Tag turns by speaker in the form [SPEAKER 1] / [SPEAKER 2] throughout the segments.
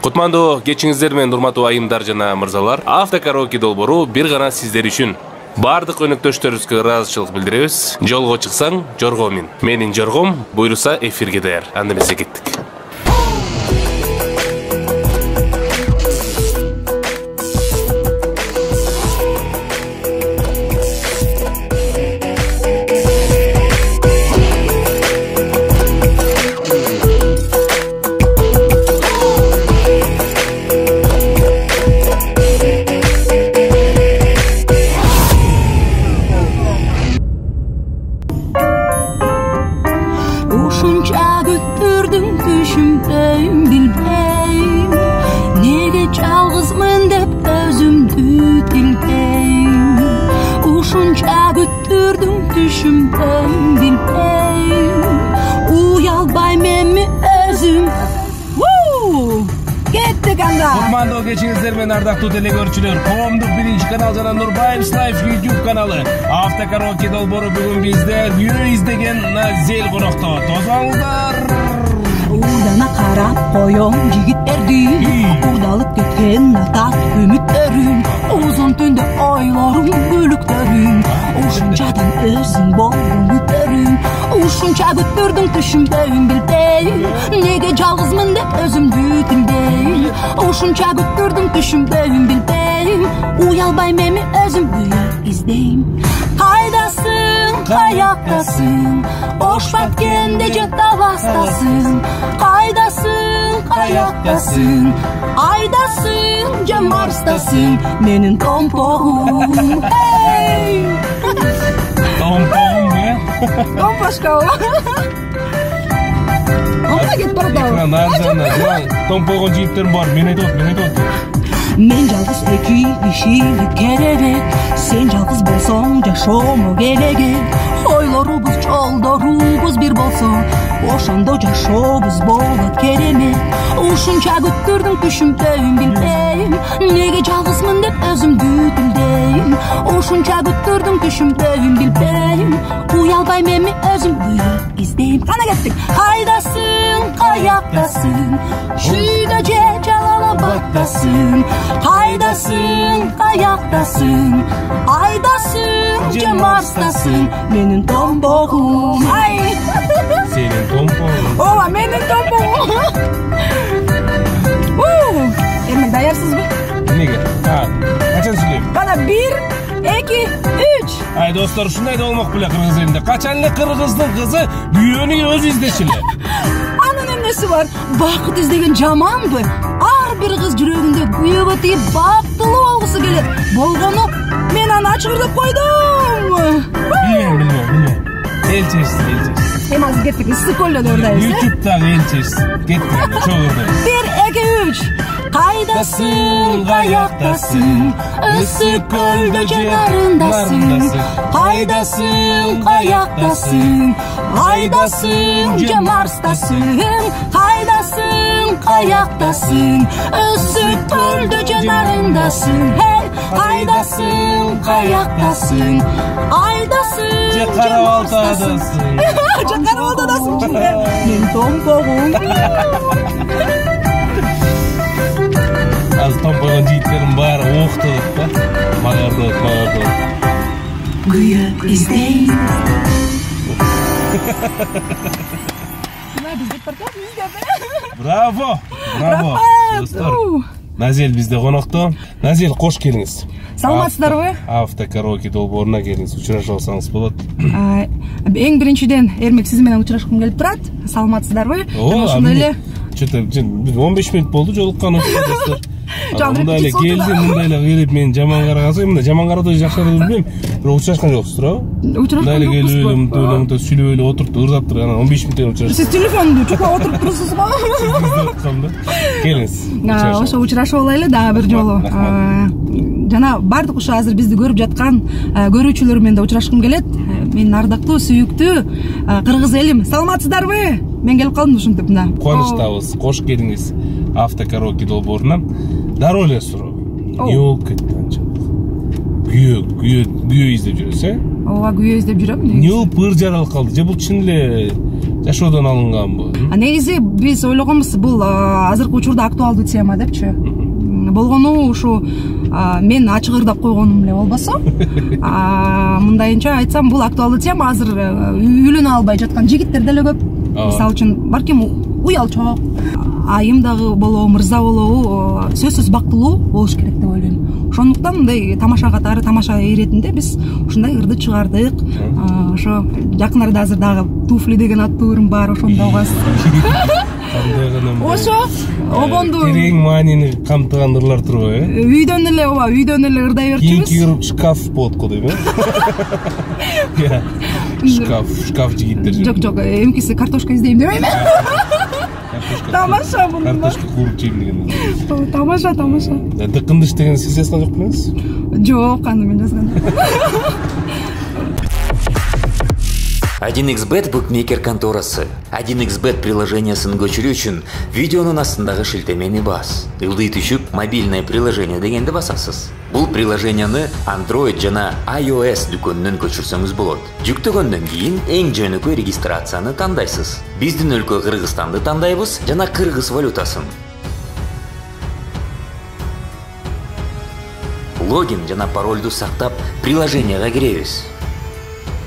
[SPEAKER 1] Кутмандуу кечиңиздер менен урматтуу айымдар жана мырзалар. Автокараоке долбоору бир гана сиздер үчүн. Бардык өнөктөштөрүбүзгө ыраазычылык билдиребиз. Жолго чыксаң, жорго мин. Менин жоргом буйруса эфирге даяр. Анда эмесе кеттик.
[SPEAKER 2] Kutmandуу кечиңиздер менен ардактуу телекөрүүчүлөр, коомдук 1-канал жана Нурбаев's Life YouTube каналы автокараоке долбоору бүгүн бизде күйөө издеген Назел конокто. Тосоңуздар.
[SPEAKER 3] Урдана карап коем жигиттерди, урдалып кеткен атак үмүттөрүм, узун түндө ойлорум бөлүктөрүм, ушунчадан өзүң болдуң үтөрүм, ушунча күттүрдүң түшүнбөйм билбейм, неге жалгызмын деп өзүмдү тилдейм, ушунча күттүрдүң түшүнбөйм билбейм, уялбайм эми өзүмдү издейм. Кайдасың, каяктасың, ош баткенде жата бастасың, кайдасың, каяктасың, айдасың, же Марстасың, менин томпогум.
[SPEAKER 2] Томпогум не?
[SPEAKER 3] Томпошка. Омда кетип баратабы.
[SPEAKER 2] Томпогон жигиттерим бар, мен айтып.
[SPEAKER 3] Мен жалгыз эки кишилик керебек, сен жалгыз болсоң жашоомо керегек. Ойлорубуз, жолдорубуз бир болсо, ошондо жашообуз болот керемет. Ушунча күттүрдүң түшүнбөйм билбейм, неге жалгызмын деп өзүмдү тилдейм, ушунча күттүрдүң түшүнбөйм билбейм, уялбайм эми өзүмдү издейм. Кана кеттик. Кайдасың, каяктасың, шүйдө же Жалалабадтасың, кайдасың, каяктасың, айдасың, же Марстасың, менин томпогум. Ай!
[SPEAKER 2] Сенин томпогуң.
[SPEAKER 3] Ооба, менин томпогум. Эми даярсызбы?
[SPEAKER 2] Неге? Качан сүйлөйм?
[SPEAKER 3] Кана 1, 2, 3.
[SPEAKER 2] Ай достор, ушундай да болмок беле кыргыз элинде. Качан эле кыргыздын кызы күйөөнү өзү издечиле.
[SPEAKER 3] Анын эмнеси бар? Бакыт издеген жаманбы? Ар бир кыз жүрөгүндө күйөөгө тийип бактылуу болгусу келет. Болгону мен аны ачыгырдап койдум.
[SPEAKER 2] Билем. Элчесиз.
[SPEAKER 3] Эми азыр кеттик, ысык көлдө ырдайбыз.
[SPEAKER 2] YouTube'дагы элчесиз. Кеттик, чогурду.
[SPEAKER 3] 1, 2, 3. Кайдасың, каяктасың, ысык көлдө же нарындасың, кайдасың, каяктасың, айдасың, же Марстасың, кайдасың, каяктасың, ысык көлдө же нарындасың, кайдасың, каяктасың, айдасың,
[SPEAKER 2] же Карабалтадасың.
[SPEAKER 3] Же Карабалтадасың. Мен томпогум.
[SPEAKER 2] Азыр томпогон жигиттерим баары октолуп да. Магардып.
[SPEAKER 3] Күйөө издейм.
[SPEAKER 2] Браво. Достор. Назел бизде конокто. Назел, кош келиңиз.
[SPEAKER 3] Саламатсыздарбы?
[SPEAKER 2] Автокараоке долбооруна келиңиз, учурашып алсаңыз болот.
[SPEAKER 3] Эң биринчиден Эрмек сиз менен учурашкым келип турат. Саламатсыздарбы?
[SPEAKER 2] Ошондой эле. Чөтө 15 мүнөт болду жолуккан достор. Мындай эле келди, мындай эле келип мен жаман карагансам, мындай жаман карадыгы жакшыраак билбейм. Бирок учурашкан жоксуз, туурабы?
[SPEAKER 3] Учурашкан
[SPEAKER 2] эле келип эле сүйлөп эле отурду, ырдап туруп, анан 15 мүнөттөн учурашып.
[SPEAKER 3] Сиз телефонду чукуп отуруп турсузбу?
[SPEAKER 2] Келиңиз.
[SPEAKER 3] Ошо учурашып алайлы дагы бир жолу. Жана бардык ушу азыр бизди көрүп жаткан көрүүчүлөр менен да учурашкым келет. Менин ардактуу, сүйүктүү кыргыз элим. Саламатсыздарбы? Мен келип калдым ушинтип мына.
[SPEAKER 2] Кубанычтабыз. Кош келиңиз автокараоке долбоорунан. Дароо эле суроо. Эмне болуп кетти анча? Күйөө издеп жүрөсүз,
[SPEAKER 3] Ооба, күйөө издеп жүрөм.
[SPEAKER 2] Эмне болуп ыр жаралып калды? Же бул чын эле
[SPEAKER 1] Жашоодон алынганбы?
[SPEAKER 3] Негизи биз ойлогонбуз бул азыркы учурда актуалдуу тема депчи. Болгону ушу мен ачык ырдап койгонум эле болбосо, мындайынча айтсам, бул актуалдуу тема. Азыр үйлөнө албай жаткан жигиттер деле көп. Мисалы үчүн балким уялчок, айым дагы болобу, мырза болобу, сөзсүз бактылуу болуш керек деп ойлойм. Ошондуктан мындай тамаша катары, тамаша иретинде биз ушундай ырды чыгардык. Ошо жакын арада азыр дагы туфли деген аттуу ырым бар, ошондо угасыз. Ошо обонду
[SPEAKER 1] терең маанини камтыган ырлар турбайбы?
[SPEAKER 3] Үйдөн эле, ооба, үйдөн эле ырдай берчүбүз.
[SPEAKER 1] Кийинки шкаф болот го дейм, шкаф жигиттер.
[SPEAKER 3] Жок, эмкиси картошка издейм дебейм. Тамаша бул.
[SPEAKER 1] Картошка кууруп жейм деген.
[SPEAKER 3] Тамаша.
[SPEAKER 1] Дыкындыш деген сиз жазган жок белеңиз?
[SPEAKER 3] Жок, аны мен жазгам.
[SPEAKER 4] 1xbet букмекер конторасы. 1xbet приложениясын көчүрүү үчүн видеонун астындагы шилтемени бас. Ылдый түшүп, мобильное приложение дегенди басасыз. Бул приложенияны Android жана iOS дүкөнүнөн көчүрсөңүз болот. Жүктөгөндөн кийин эң жөнөкөй регистрацияны тандайсыз. Биздин өлкө Кыргызстанды тандайбыз жана кыргыз валютасын. Логин жана паролду сактап, приложенияга киребиз.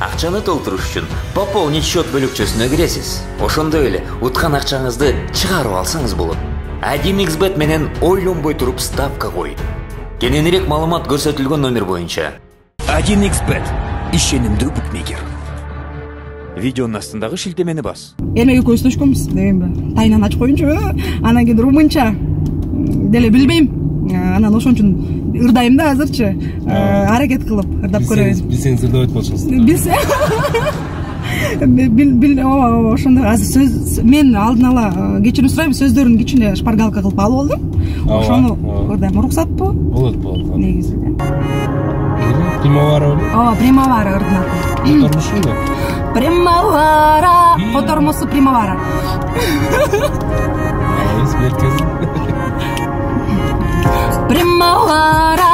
[SPEAKER 4] Акчаны толтуруш үчүн пополнить счет бөлүкчөсүнө киресиз. Ошондой эле уткан акчаңызды чыгарып алсаңыз болот. 1xbet менен ойлонбой туруп ставка кой. Кененирээк маалымат көрсөтүлгөн номер боюнча. 1xbet ишенимдүү букмекер. Видеонун астындагы шилтемени бас.
[SPEAKER 3] Эми экөөбүз төшкөнбүз, дегенби. Тайнан ачып коюнчу. Анан кийин румынча деле билбейм. Анан ошон үчүн ырдайм да азырчы. Аракет кылып ырдап көрөбүз.
[SPEAKER 1] Билсеңиз ырдап атпакчысыз.
[SPEAKER 3] Билсе. Ошондой азыр сөз мен алдын ала кечирим сурайм, сөздөрүн кичине шпаргалка кылып алып алдым. Ошону ырдайм. Уруксатпы?
[SPEAKER 1] Болот.
[SPEAKER 3] Негизи.
[SPEAKER 1] Примавара.
[SPEAKER 3] Примавара ырдынат.
[SPEAKER 1] Котормушу.
[SPEAKER 3] Примавара. Котормусу примавара. Primavera,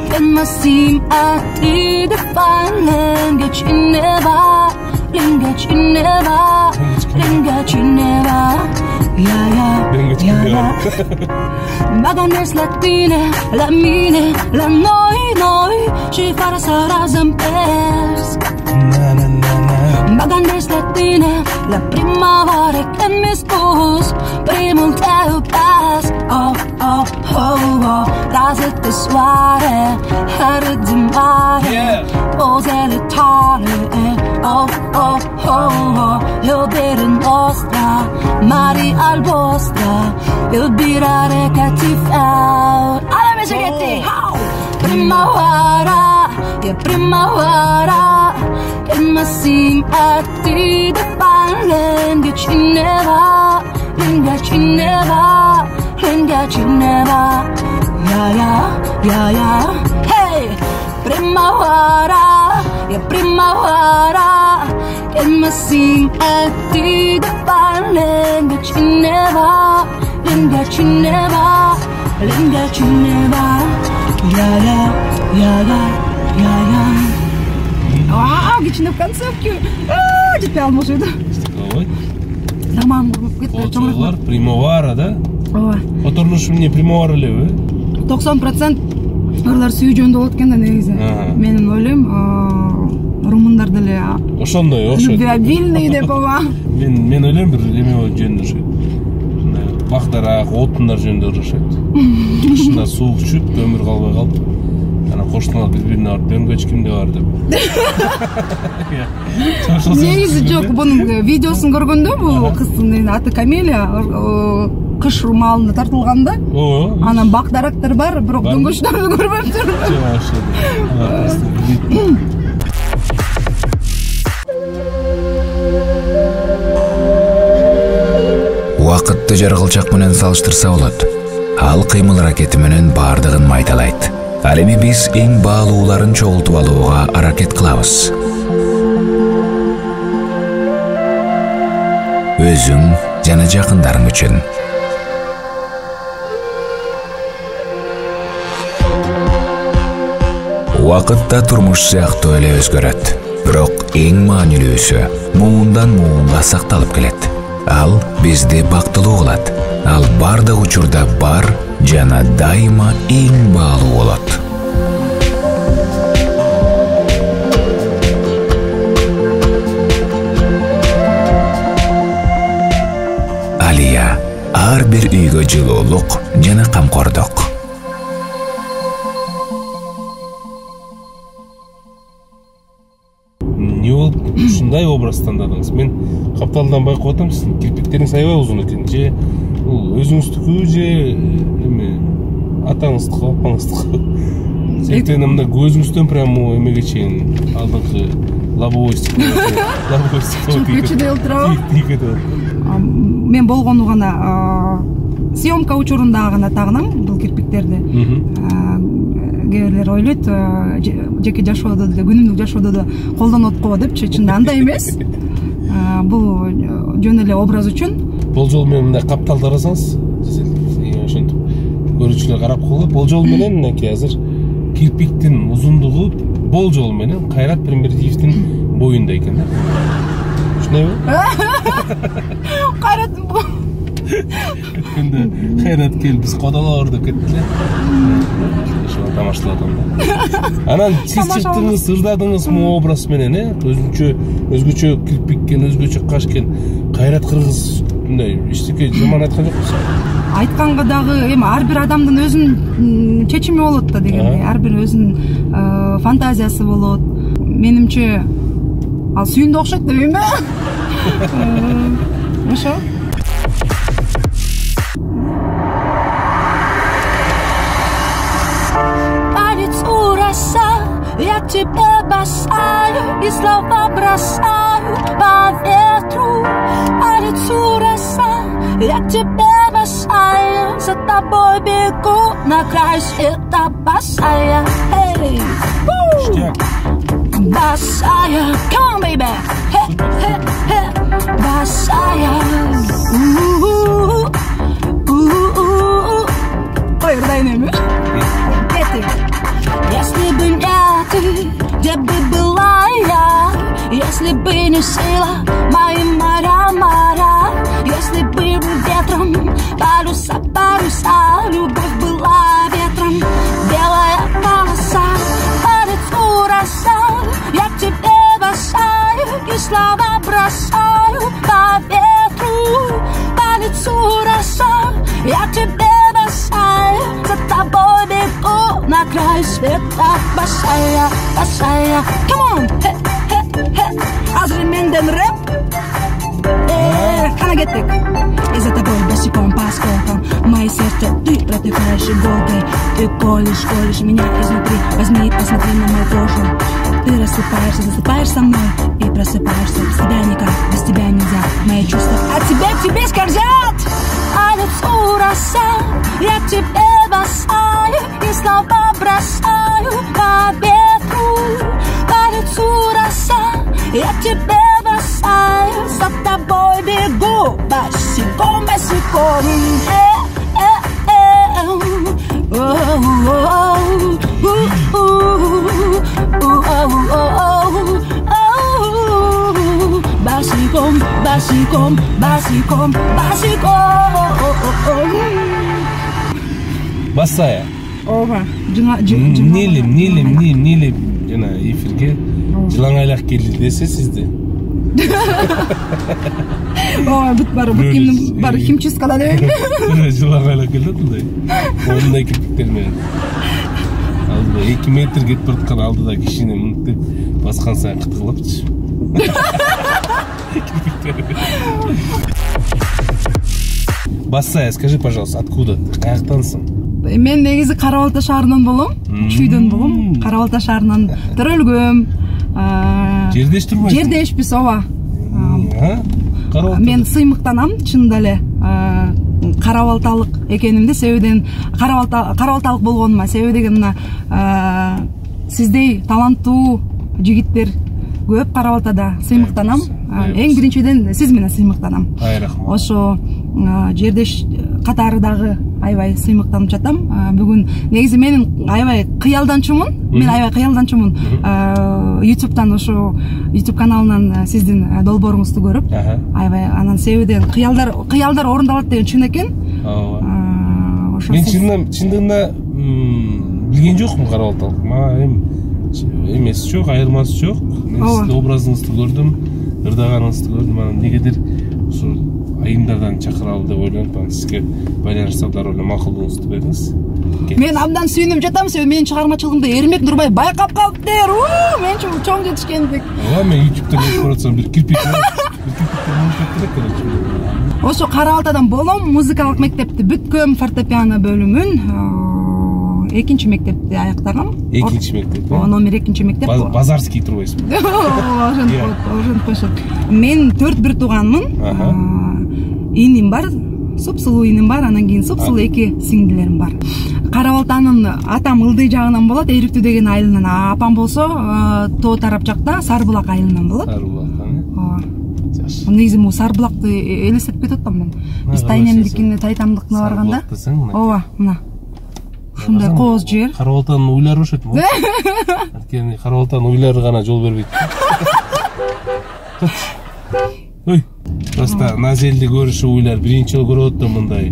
[SPEAKER 3] can my seem at the fine get you never, yeah. Maganes latine, la mine, la noi, ci farà sarà zampers. Maganes latine, la primavera che mi spos, prima un teu pas, oh, razette soare, herre di mare, pose le tane, oh, io bere nostra, mari al vostra, io birare cattiva, alla mese che primavera, che mi sim a ti da parlen che ci neva, yeah, hey, primavera, che mi sim a ti da parlen che ci neva, yeah. Geçinip концертке жетпей алмаушы еді. Заман кетті.
[SPEAKER 1] Олар примавара, да?
[SPEAKER 3] Ооба.
[SPEAKER 1] Которлуш эмне примавара элеби?
[SPEAKER 3] 90% ырлар сүйүү жөнүндө болот экен да негизи. Мен ойлойм, румундар деле
[SPEAKER 1] ошондой окшойт.
[SPEAKER 3] Любвеобильный деп ооба.
[SPEAKER 1] Мен ойлойм бир эме жөнүндө окшойт. Бактарак, отундар жөнүндө окшойт. Кышында суук түшүп, көмүр калбай калып. Ана кошуналар бири-бирине барып дөңгөч кимде бар деп.
[SPEAKER 3] Негизи жок, бунун видеосун көргөндө бул кыздын аты Камелия кыш маалында тартылганда. Анан бак-дарактар бар, бирок дөңгөчтөрдү көрбөптүр.
[SPEAKER 5] Убакытты жаргылчак менен салыштырса болот. Ал кыймыл аракети менен бардыгын майдалайт. Ал эми биз эң баалууларын чогултуп алууга аракет кылабыз. Өзүң жана жакындарың үчүн. Убакытта турмуш сыяктуу эле өзгөрөт. Бирок эң маанилүүсү муундан муунга сакталып келет. Ал бизди бактылуу кылат. Ал бардык учурда бар жана дайыма эң баалуу болот. Алия ар бир үйгө жылуулук жана камкордук.
[SPEAKER 2] Не болуп ушундай образ тандадыңыз? Мен капталдан байкап атам, сиздин кирпиктериңиз аябай узун экен. Же бул өзүңүздүкү же эме атаңыздыкы, апаңыздыкы? Сен мында көзүңүздөн прямо эмеге чейин алдыңкы лобовой стекло
[SPEAKER 3] күчүдө отурабы. Мен болгону гана съемка учурунда гана тагынам бул кирпиктерди. Кээ бирлер ойлойт жеке жашоодо деле, күнүмдүк жашоодо да колдонот го депчи, чында андай эмес. Бул жөн эле образ үчүн.
[SPEAKER 2] Болжол менен мындай капталды арасаңыз, ошентип көрүүчүлөр карап калат. Болжол менен мынакей азыр кирпиктин узундугу болжол менен Кайрат Пирмердиевдин боюнда экен да. Ушундайбы? Кайрат кел, биз кодолор деп кеттиле. Тамашталат анда. Анан сиз чыктыңыз, ырдадыңыз му образ менен, өзгөчө кирпиккен, өзгөчө кашкен Кайрат кыргыз мындай эчтеке жаман айткан жокпуз?
[SPEAKER 3] Айтканга дагы эми ар бир адамдын өзүнүн чечими болот да дегендей, ар бир өзүнүн фантазиясы болот. Менимче ал сүйүндө окшойт дебеймби? Ошо.
[SPEAKER 6] Я тебя бросаю и слова бросаю по ветру. По лицу роса, я тебя бросаю, за тобой бегу на край света босая. Эй, босая, come on, baby, босая.
[SPEAKER 3] Ой, дай неми.
[SPEAKER 6] Если бы не ты, где бы была я? Если бы не сила мои моря, если бы ветром паруса, любовь была ветром, белая полоса, по лицу роса, я к тебе бросаю и слова бросаю по ветру, по лицу роса, я к тебе бросаю, за тобой бегу на край света босая, босая. Come on, азыр менден рэп. Кана кеттик. И за тобой босиком по осколкам, мое сердце ты протыкаешь иголкой. Ты колешь меня изнутри. Возьми и посмотри на мой прошлое. Ты рассыпаешься, засыпаешь со мной и просыпаешься. Без тебя никак, без тебя нельзя. Мои чувства от тебя к тебе скользят. А лицу роса, я к тебе бросаю и слова бросаю по ветру. По лицу роса, я к тебе бросаю, за тобой бегу босиком, босиком. Босиком, босиком, босиком, босиком.
[SPEAKER 2] Басая.
[SPEAKER 3] Ооба,
[SPEAKER 2] Нелем жана эфирге жылаңайлак келди десе сизди.
[SPEAKER 3] Ооба, бүт бары химчисткада дебейби?
[SPEAKER 2] Жылаңайлак келди мындай. Ондай кирпиктер менен. Алдыда 2 метр кетип бараткан алдыда кишине мынтип баскан сайын кытыклапчы. Басая, скажи, пожалуйста, откуда ты? Каяктансың?
[SPEAKER 3] Мен негизи Кара Балта шаарынан болом, Чүйдөн болом. Кара Балта шаарынан төрөлгөм.
[SPEAKER 2] Жердеш турбайсың?
[SPEAKER 3] Жердешпиз, ооба. Мен сыймыктанам, чынында эле. Кара Балталык экенимди себебинен Кара Балталык болгонума себеби деген мына сиздей таланттуу жигиттер көп Кара Балтада, сыймыктанам. Эң биринчиден сиз менен сыймыктанам.
[SPEAKER 2] Ай рахмат.
[SPEAKER 3] Ошо жердеш катары дагы аябай сыймыктанып жатам. Бүгүн негизи менин аябай кыялданчумун. Мен аябай кыялданчумун. YouTube'дан ошо YouTube каналынан сиздин долбооруңузду көрүп, аябай анан себебиден кыялдар орундалат деген чын экен. Ошо
[SPEAKER 2] мен чындыгында билген жокмун карабалталык. Мага эмеси жок, айырмасы жок. Мен сиздин образыңызды көрдүм, ырдаганыңызды көрдүм. Анан негедир ушу айымдардан чакыралы деп ойлонуп, анан сизге байланыштап дароо эле макулдугуңузду бердиңиз.
[SPEAKER 3] Мен абдан сүйүнүп жатам, себеби менин чыгармачылыгымды Эрмек Нурбай байкап калыптыр. Мен чоң жетишкендик.
[SPEAKER 2] Мен YouTube'да көрүп атсам бир кирпич.
[SPEAKER 3] Ошо Кара-Балтадан болом, музыкалык мектепти бүткөм, фортепиано бөлүмүн. Экинчи мектепти аяктагам.
[SPEAKER 2] Экинчи мектеп.
[SPEAKER 3] Номер 2 мектеп.
[SPEAKER 2] Базарский турбайсызбы?
[SPEAKER 3] Ошентип коюшат. Мен 4 тууганмын. Иним бар, супсулуу иним бар, анан кийин супсулуу 2 сиңдилерим бар. Кара-Балтанын атам Ылдый жагынан болот, Эриктүү деген айылынан. Апам болсо Тоо тарап жакта Сарбулак айылынан болот.
[SPEAKER 2] Сарбулак.
[SPEAKER 3] Негизи бул Сарбулакты элестетип кетип атам мен. Биз тайнемдикине, тайтамдыкына барганда. Ооба, мына. Ушундай кооз жер.
[SPEAKER 2] Кара-Балтанын уйлары ошот му? Анткени Кара-Балтанын уйлары гана жол бербейт. Ой, просто Назелди көрүшү уйлар биринчи жолу көрүп атам мындай.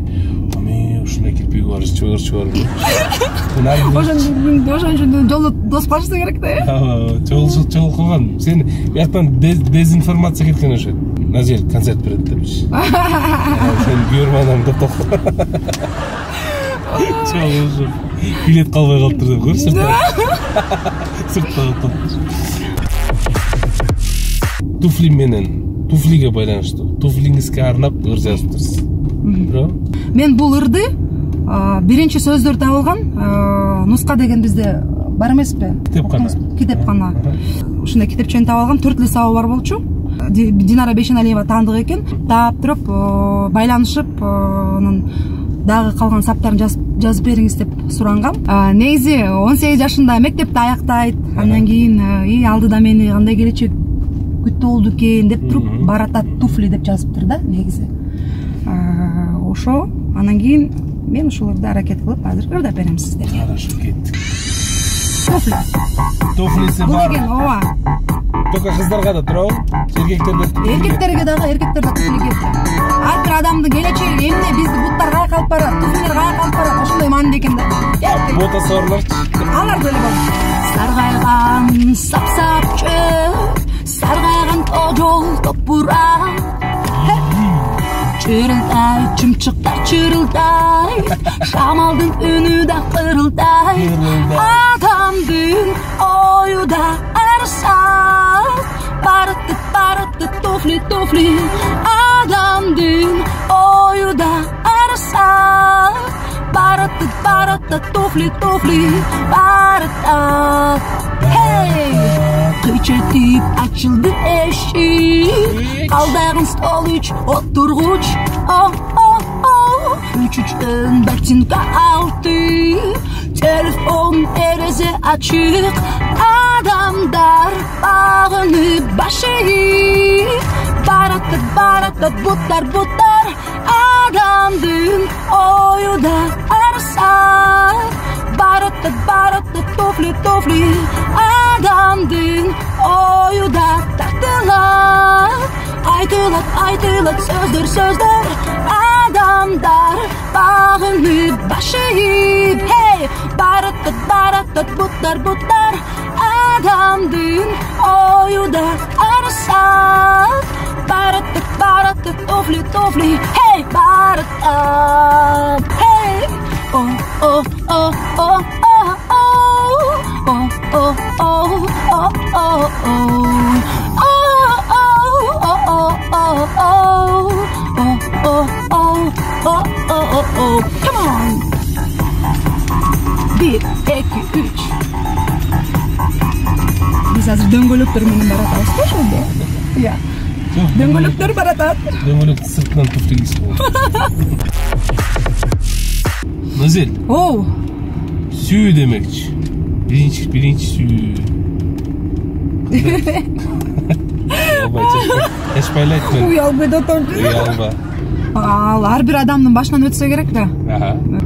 [SPEAKER 2] Мен ушундай кирпиги бар, чыгыр.
[SPEAKER 3] Ошон үчүн жолу тосуп калышса керек да.
[SPEAKER 2] Жол кылган. Сен бияктан дезинформация кеткен ошо. Назел концерт берет депчи. Сен көрмөдүм токтоп. Чоң билет калбай калыптыр деп көр, сыртта калыптыр. Туфли менен, туфлиге байланыштуу. Туфлиңизге арнап ыр жазыптырсыз. Мен
[SPEAKER 3] бул ырды биринчи сөздөр табылган нуска деген бизде бар эмеспи? Китепкана. Ушундай китепчени таап алгам, 4 лисабы бар болчу. Динара Бешеналиева таандык экен. Таап туруп байланышып, анан дагы калган саптарын жазып бериңиз деп сурангам. Негизи 18 жашында мектепти аяктайт. Андан кийин алдыда мени кандай келечек күттү болду экен деп туруп баратат туфли деп жазыптыр да негизи. Ошо анан кийин мен ушуларды аракет кылып азыр ырдап берем сиздерге.
[SPEAKER 2] Хорошо, кеттик.
[SPEAKER 3] Туфлиси бар. Ооба.
[SPEAKER 2] Только кыздарга да туурабы?
[SPEAKER 3] Эркектерге дагы, эркектер да туфли кийет. Ар бир адамдын келечеги эмне, бизди буттар каяка алып барат, туфлилер каяка алып барат, ошондой маанилүү экен да.
[SPEAKER 2] Бота сорлорчу.
[SPEAKER 3] Алар деле бар.
[SPEAKER 6] Саргайган сап-сапчы, саргайган тожол топурак. Чырылдай, чымчыктар чырылдай, шамалдын үнү да кырылдай. Адамдын ою да арсак, барытты туфли. Адамдын ою да арсак, барытты туфли, барытта. Hey! Кычытып ачылды эшик, алдагын стол үч отургуч. Үчүчтөн ботинка алты, телефон терезе ачык. Адамдар багынып башыйып, баратты буттар. Адамдын ою да арсак, баратты туфли. Адамдын ою да тартылат, айтылат сөздөр. Адамдар багынып башыйып, hey, баратты буттар. Адамдын ою да арсак, баратты туфли, hey, баратты, hey, oh. Come on. 1, 2, 3. Biz azır döngölüktür menен baratабыз го ошондо. Iya. Döngölüktөр баратат.
[SPEAKER 2] Döngölük sırtынан туфли кийсин болот. Назел.
[SPEAKER 3] Оу.
[SPEAKER 2] Сүйүү демекчи. Биринчи сүйүү. Чашпайлайт мен.
[SPEAKER 3] Уялбай да отурду.
[SPEAKER 2] Уялба.
[SPEAKER 3] Ал ар бир адамдын башынан өтсө керек да.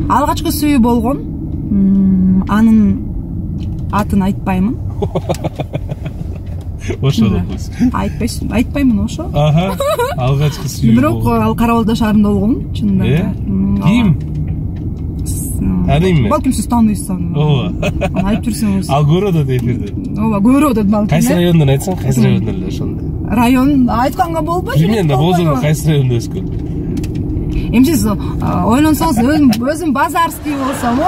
[SPEAKER 3] Алгачкы сүйүү болгон. Анын атын айтпаймын.
[SPEAKER 2] Ошо да кыз.
[SPEAKER 3] Айтпаймын ошо.
[SPEAKER 2] Алгачкы сүйүү.
[SPEAKER 3] Бирок ал Карабалда шаарында болгон, чынында.
[SPEAKER 2] Ким? Таныйм мен.
[SPEAKER 3] Балким сиз тааныйсыз аны.
[SPEAKER 2] Ооба.
[SPEAKER 3] Аны айтып жүрсөңүз.
[SPEAKER 2] Ал көрөт эфирде.
[SPEAKER 3] Ооба, көрөт балким.
[SPEAKER 2] Кайсы райондон айтсаң, кайсы райондон эле ошондо.
[SPEAKER 3] Район айтканга болбойт.
[SPEAKER 2] Билбейм да, болсо кайсы райондо өскөн.
[SPEAKER 3] Эмче сиз ойлонсоңуз өзүм базарский болсом.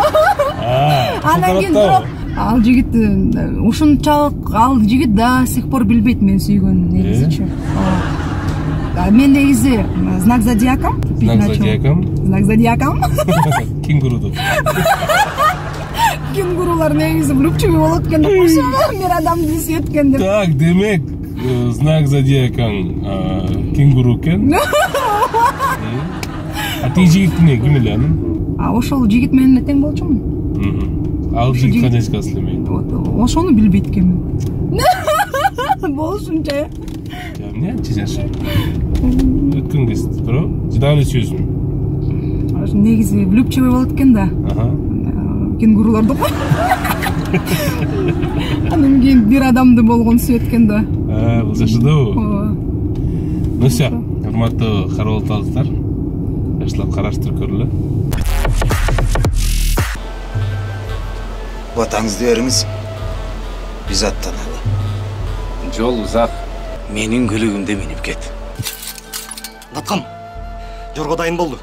[SPEAKER 3] Анан кийин бирок ал жигит ушунчалык ал жигит до сих пор билбейт мен сүйгөнүн негизичи. Мен негизи знак зодиакам. Знак зодиакам.
[SPEAKER 2] Кенгуру.
[SPEAKER 3] Кенгурулар негизи влюбчивый болот экен деп койсоң, бир адамды сүйөткөн деп.
[SPEAKER 2] Так, демек, знак зодиакаң кенгуру экен. А ти жигит ким эле анын?
[SPEAKER 3] Ошол жигит менен тең болчумун.
[SPEAKER 2] Ал жигит канча эслемейт.
[SPEAKER 3] Ошону билбейт экенмин. Болушунча.
[SPEAKER 2] Эмне анча жашы? Өткөн кез, туурабы? Жыдап эле сүйөсүң.
[SPEAKER 3] Негизи влюбчивый болот экен да. Кенгуруларды го. Анан кийин бир адамды болгон сүйөткөн да.
[SPEAKER 2] Бул жашыдабы? Ну все, урматтуу карабалталыктар, жаштап караштырып көрөлү.
[SPEAKER 7] Батаңызды бериңиз. Биз аттаналы.
[SPEAKER 2] Жол узак.
[SPEAKER 7] Менин көлүгүмдө минип кет. Баткам. Жорго дайын болду.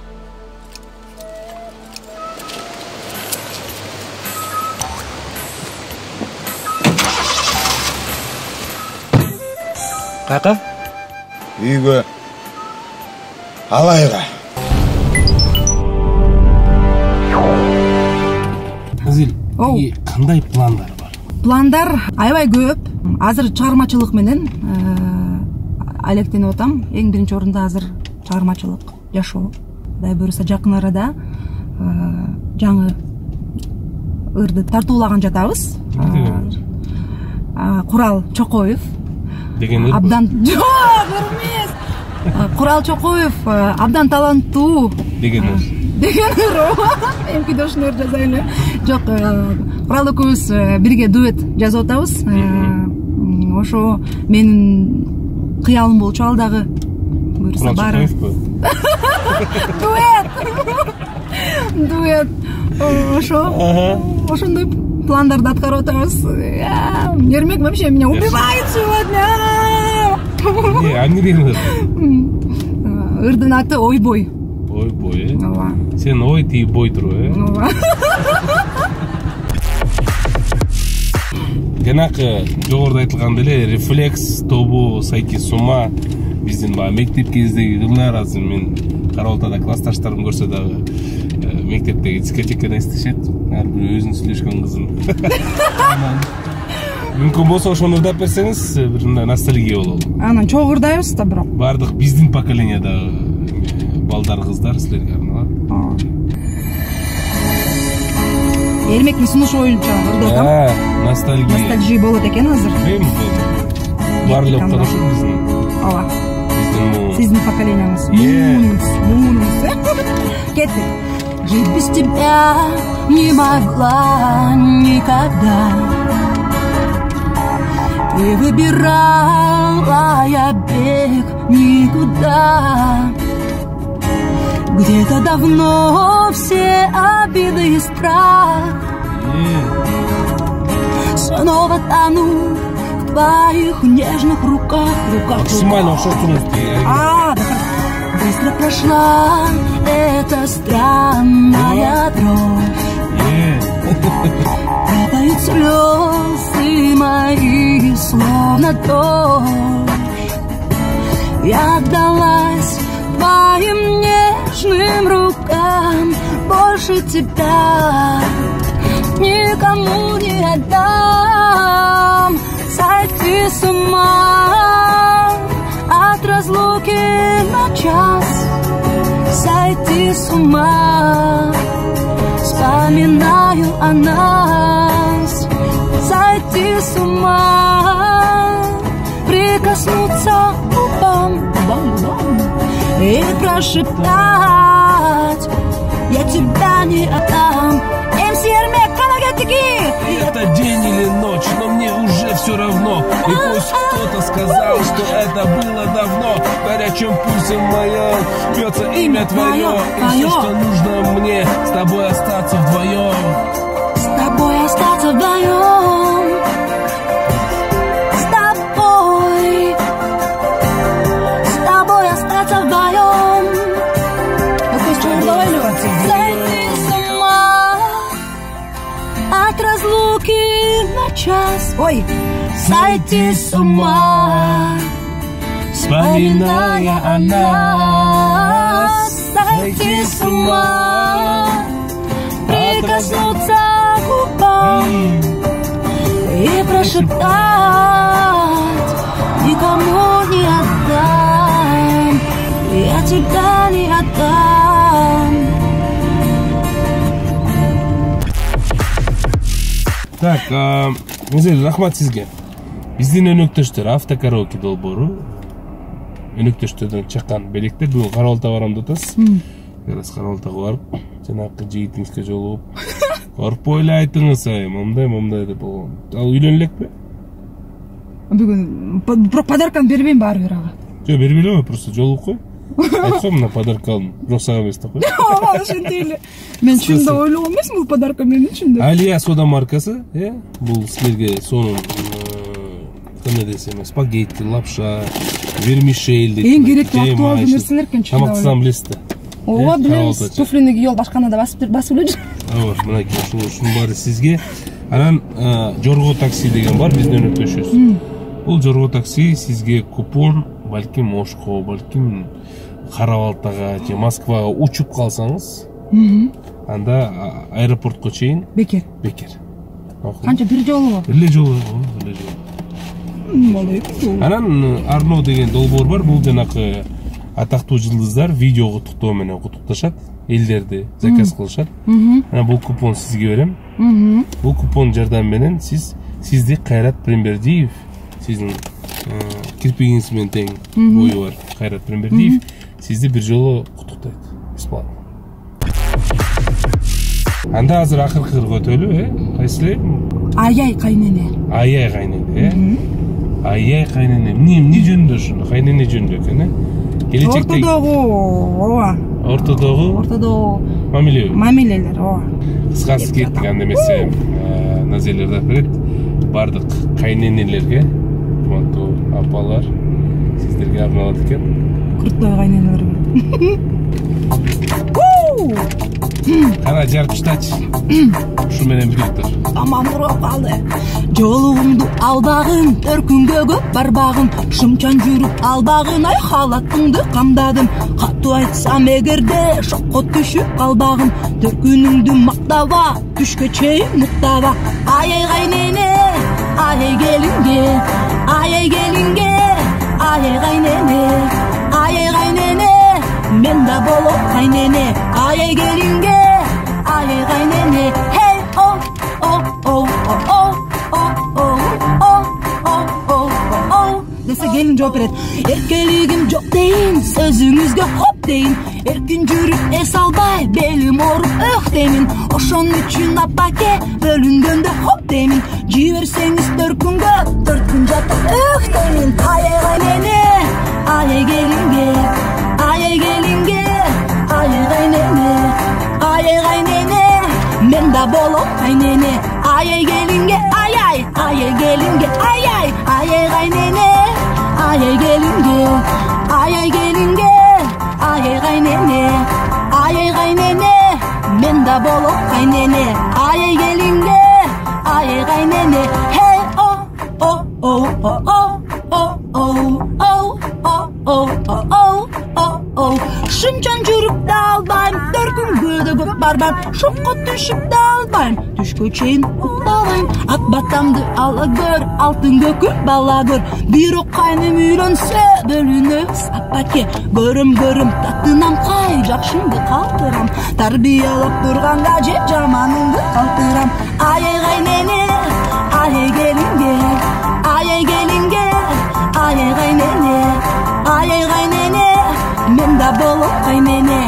[SPEAKER 2] Кайка?
[SPEAKER 7] Үйгө. Алайга.
[SPEAKER 2] Азил, кандай пландар бар?
[SPEAKER 3] Пландар аябай көп. Азыр чыгармачылык менен алектенип атам. Эң биринчи орунда азыр чыгармачылык, жашоо. Кудай буюрса жакын арада жаңы ырды тартуулаган жатабыз. Курал Чокоев
[SPEAKER 2] деген
[SPEAKER 3] абдан эмес. Курал Чокоев абдан таланттуу деген эмки дошнор жазайлы. Жок, Курал экөөбүз бирге дуэт жазып атабыз. Ошо менин кыялым болчу ал дагы. Буюрса баары. Дуэт. Ошондой пландарды аткарып атабыз. Ермек вообще меня убивает сегодня.
[SPEAKER 2] Анирин.
[SPEAKER 3] Ырдын аты Ойбой.
[SPEAKER 2] Ойбой, Ооба. Сен ой тип бой туруп,
[SPEAKER 3] Ооба.
[SPEAKER 2] Жанакы жогоруда айтылгандай эле рефлекс тобу Сайки Сума биздин баягы мектеп кездеги кыздар, азыр мен Карабалтада классташтарым көрсө дагы мектептеги дискотеканы эстешет. Ар бир өзүнүн сүйлөшкөн кызын. Мүмкүн болсо ошону ырдап берсеңиз, бир мындай ностальгия болот.
[SPEAKER 3] Анан чогурдайбыз да бирок.
[SPEAKER 2] Бардык биздин поколениядагы балдар кыздар силерге арналат.
[SPEAKER 3] Эрмектин сунушу боюнча ырдатам. Ностальгия болот экен азыр.
[SPEAKER 2] Барлык карашы биздин.
[SPEAKER 3] Ооба.
[SPEAKER 2] Биздин
[SPEAKER 3] Сиздин поколениеңиз. Муунуз. Кеттик.
[SPEAKER 6] Жить без тебя не могла никогда. Ты выбирала, я бег никуда. Где-то давно все обиды и страх снова тону в твоих нежных руках.
[SPEAKER 2] Максимально шортунский.
[SPEAKER 6] Быстро прошла эта странная дрожь. Капают слезы мои, словно дождь. Я отдалась твоим нежным рукам, больше тебя никому не отдам. Сойти с ума от разлуки на час, сойти с ума, вспоминаю о нас. Сойти с ума, прикоснуться губам, и прошептать: я тебя не отдам. МС Ермек, Канагетики!
[SPEAKER 2] Это день или ночь, но мне уже все равно. И пусть кто-то сказал, что это было давно. В горячем пульсе моем бьется имя твое. И все, что нужно мне, с тобой остаться вдвоем.
[SPEAKER 6] С тобой остаться вдвоем. С тобой остаться вдвоем. Сойти с ума от разлуки на час.
[SPEAKER 3] Ой,
[SPEAKER 6] Сойти с ума, вспоминая о нас. Сойти с ума, прикоснуться к губам и прошептать: никому не отдам, я тебя не отдам.
[SPEAKER 2] Так, Музель, рахмат сизге. Биздин өнөктөштөр автокараоке долбоору. Өнөктөштөрдөн чаккан белектер бүгүн Карабалта барам деп атасыз. Biraz Карабалтага барып, жанакы жигитиңизге жолугуп, коркпой эле айтыңыз, мындай деп болгон. Ал үйлөнө элекпи?
[SPEAKER 3] бүгүн бирок подарканы бербейм баары бир ага.
[SPEAKER 2] Жок, бербей, просто жолугуп кой. Айткам, мына подарка алдым. Бирок сага эмес деп кой.
[SPEAKER 3] Ошентип эле. Мен чынында ойлогон эмесмин бул подарка мен үчүн деп.
[SPEAKER 2] Алия сода маркасы, бул силерге сонун кандай десем, спагетти, лапша, вермишель дейт.
[SPEAKER 3] Эң керектүү актуалдуу нерселер экен чынында.
[SPEAKER 2] Тамактасам билесиз.
[SPEAKER 3] Ооба, билебиз. Туфлини кийип алып ашканада басып эле жүр.
[SPEAKER 2] Ооба, мынакей ушунун баары сизге. Анан Жорго такси деген бар, биздин өнөктөшүбүз. Бул Жорго такси сизге купон, балким Ошко, балким Карабалтага же Москвага учуп калсаңыз, анда аэропортко чейин
[SPEAKER 3] Бекер. Канча бир жолу?
[SPEAKER 2] Эле жолу.
[SPEAKER 3] Болот.
[SPEAKER 2] Анан Арно деген долбоор бар, бул жанакы атактуу жылдыздар видео куттуктоо менен куттукташат, элдерди заказ кылышат. Анан бул купон сизге берем. Бул купон жардам менен сизди Кайрат Прембердиев, сиздин кирпигиңиз менен тең бою бар Кайрат Прембердиев сизди бир жолу куттуктайт. Бесплатно. Анда азыр акыркы кырга өтөлү, кайсы эле?
[SPEAKER 3] Ай-ай кайнене.
[SPEAKER 2] Ай-ай кайнене, Ай-ай кайнене. Эмне жөнүндө ушуну? Кайнене жөнүндө экен, Келечекте
[SPEAKER 3] Ортодогу мамилелер,
[SPEAKER 2] кыскасы кеттик, анда эмесе Назелерди берет бардык кайненелерге, куматтуу апалар, сиздерге арналат экен.
[SPEAKER 3] Курттой кайненелер.
[SPEAKER 2] Кана жарып таштачы. Ушу менен бирдик тур.
[SPEAKER 6] Тамам туруп калды. Жолугумду албагын, төркүнгө көп барбагын, шымчан жүрүп албагын, ай халатыңды камдадым. Катуу айтсам эгерде шокко түшүп калбагын, төркүнүңдү мактаба, түшкө чейин муктаба. Ай кайнене, ай келинге, ай келинге, ай кайнене, ай кайнене. Мен да болом кайнене, ай келинге, ай кайнене. Hey oh oh oh oh oh oh oh oh десе келин жооп берет. Эркелигим жок дейин, сөзүңүзгө хоп дейин. Эркин жүрүп эс албай, белим ооруп өх деймин. Ошон үчүн апаке бөлүнгөндө хоп деймин. Жиберсеңиз төркүнгө, төрт күн жатып өх деймин. Ай кайнене, ай келинге, ай келинге, ай кайнене, ай кайнене. Мен да болом кайнене, ай келинге, ай келинге, ай кайнене, ай келинге, ай келинге, ай кайнене, ай кайнене. Мен да болом кайнене, ай келинге, ай кайнене. Hey oh oh oh oh oh oh oh oh oh oh. Шымчан жүрүп да албайм, төркүнгө да көп барбайм, шокко түшүп да албайм, түшкө чейин уктабайм. Ак батамды ала көр, алтын көкүр бала көр. Бирок кайным үйлөнсө бөлүнөбүз апаке. Көрөм татынам кай жакшыңды калтырам, тарбиялап турганда же жаманыңды калтырам. Ай кайнене, ай келинге, ай келинге, ай кайнене, ай кайнене. Мен да ай менен